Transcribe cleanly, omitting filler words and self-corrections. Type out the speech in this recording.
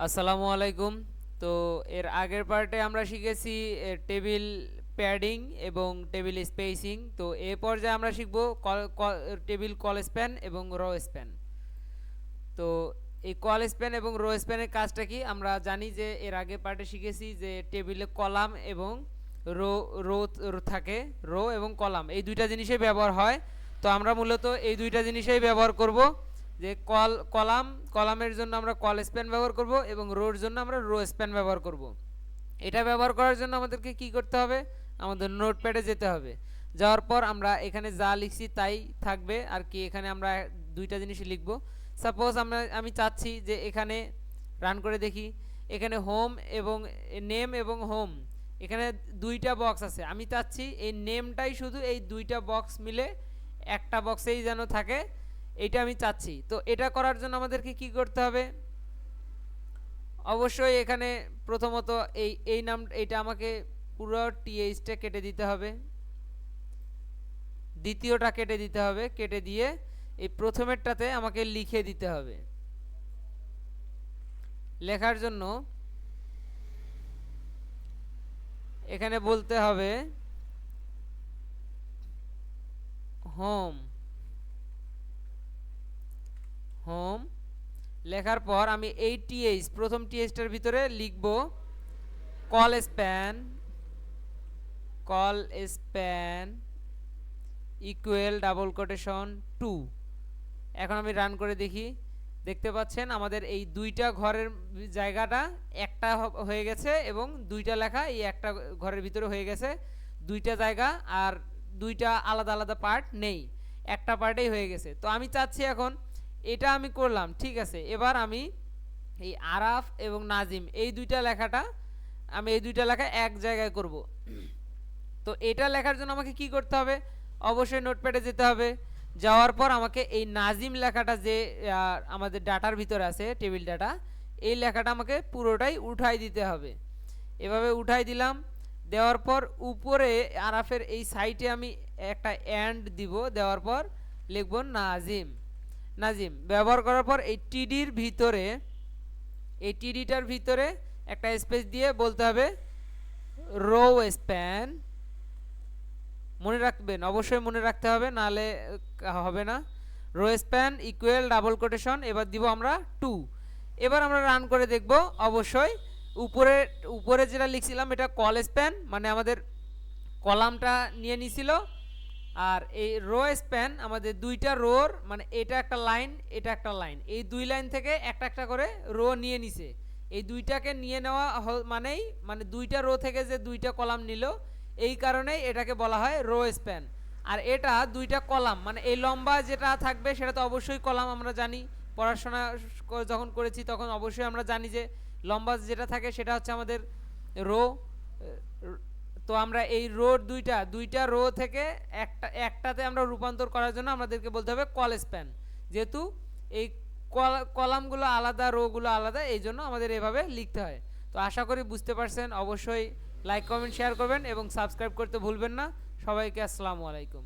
আসসালামু আলাইকুম। তো এর আগের পার্টে আমরা শিখেছি টেবিল প্যাডিং এবং টেবিল স্পেসিং। তো এ পর্যায়ে আমরা শিখব টেবিল কল স্প্যান এবং রো স্প্যান। তো এই কল স্প্যান এবং রো স্প্যানের কাজটা কি আমরা জানি যে এর আগে পার্টে শিখেছি যে টেবিলে কলাম এবং রো রো থাকে, রো এবং কলাম এই দুইটা জিনিসই ব্যবহার হয়। তো আমরা মূলত এই দুইটা জিনিসই ব্যবহার করব, যে কলামের জন্য আমরা কল স্প্যান ব্যবহার করব এবং রোর জন্য আমরা রো স্প্যান ব্যবহার করব। এটা ব্যবহার করার জন্য আমাদেরকে কি করতে হবে, আমাদের নোটপ্যাডে যেতে হবে। যাওয়ার পর আমরা এখানে যা লিখছি তাই থাকবে আর কি। এখানে আমরা দুইটা জিনিসই লিখব। সাপোজ আমি চাচ্ছি যে এখানে রান করে দেখি, এখানে হোম এবং নেম এবং হোম এখানে দুইটা বক্স আছে। আমি চাচ্ছি এই নেমটাই শুধু এই দুইটা বক্স মিলে একটা বক্সেই যেন থাকে, এইটা আমি চাচ্ছি। তো এটা করার জন্য আমাদেরকে কি করতে হবে, অবশ্যই এখানে প্রথমত এই নাম এইটা আমাকে পুরো টিএইচটা কেটে দিতে হবে, দ্বিতীয়টা কেটে দিতে হবে, কেটে দিয়ে এই প্রথমেরটাতে আমাকে লিখে দিতে হবে। লেখার জন্য এখানে বলতে হবে হোম। হোম লেখার পর আমি এই টিএইচ প্রথম টিএইচটার ভিতরে লিখব call span, call span equal double quotation 2। এখন আমি রান করে দেখি, দেখতে পাচ্ছেন আমাদের এই দুইটা ঘরের জায়গাটা একটা হয়ে গেছে এবং দুইটা লেখা এই একটা ঘরের ভিতরে হয়ে গেছে। দুইটা জায়গা আর দুইটা আলাদা আলাদা পার্ট নেই, একটা পার্টেই হয়ে গেছে। তো আমি চাচ্ছি এখন এটা আমি করলাম, ঠিক আছে। এবার আমি এই আরাফ এবং নাজিম এই দুইটা লেখাটা আমি এই দুইটা লেখা এক জায়গায় করব। তো এটা লেখার জন্য আমাকে কি করতে হবে, অবশ্যই নোটপ্যাডে যেতে হবে। যাওয়ার পর আমাকে এই নাজিম লেখাটা যে আমাদের ডাটার ভিতরে আছে টেবিল ডাটা, এই লেখাটা আমাকে পুরোটাই উঠাই দিতে হবে। এভাবে উঠাই দিলাম। দেওয়ার পর উপরে আরাফের এই সাইটে আমি একটা অ্যান্ড দিব, দেওয়ার পর লিখব নাজিম। নাজিম ব্যবহার করার পর এই টিডির ভিতরে, এই টিডিটার ভিতরে একটা স্পেস দিয়ে বলতে হবে রো স্প্যান। মনে রাখবেন, অবশ্যই মনে রাখতে হবে, নাহলে হবে না। Rho span equal double quotation, এবার দিব আমরা 2। এবার আমরা রান করে দেখব। অবশ্যই উপরে উপরে যেটা লিখছিলাম এটা কল স্প্যান, মানে আমাদের কলামটা নিয়ে নিছিল। আর এই রো স্প্যান আমাদের দুইটা রোর, মানে এটা একটা লাইন এটা একটা লাইন, এই দুই লাইন থেকে একটা একটা করে রো নিয়ে নিছে। এই দুইটাকে নিয়ে নেওয়া মানে দুইটা রো থেকে যে দুইটা কলাম নিল, এই কারণেই এটাকে বলা হয় রো স্প্যান। আর এটা দুইটা কলাম, মানে এই লম্বা যেটা থাকবে সেটা তো অবশ্যই কলাম। আমরা জানি, পড়াশোনা যখন করেছি তখন অবশ্যই আমরা জানি যে লম্বা যেটা থাকে সেটা হচ্ছে আমাদের রো। তো আমরা এই রোর দুইটা রো থেকে একটাতে আমরা রূপান্তর করার জন্য আমাদেরকে বলতে হবে কল স্প্যান। যেহেতু এই কলামগুলো আলাদা, রোগুলো আলাদা, এই জন্য আমাদের এভাবে লিখতে হয়। তো আশা করি বুঝতে পারছেন। অবশ্যই লাইক কমেন্ট শেয়ার করবেন এবং সাবস্ক্রাইব করতে ভুলবেন না। সবাইকে আসসালামু আলাইকুম।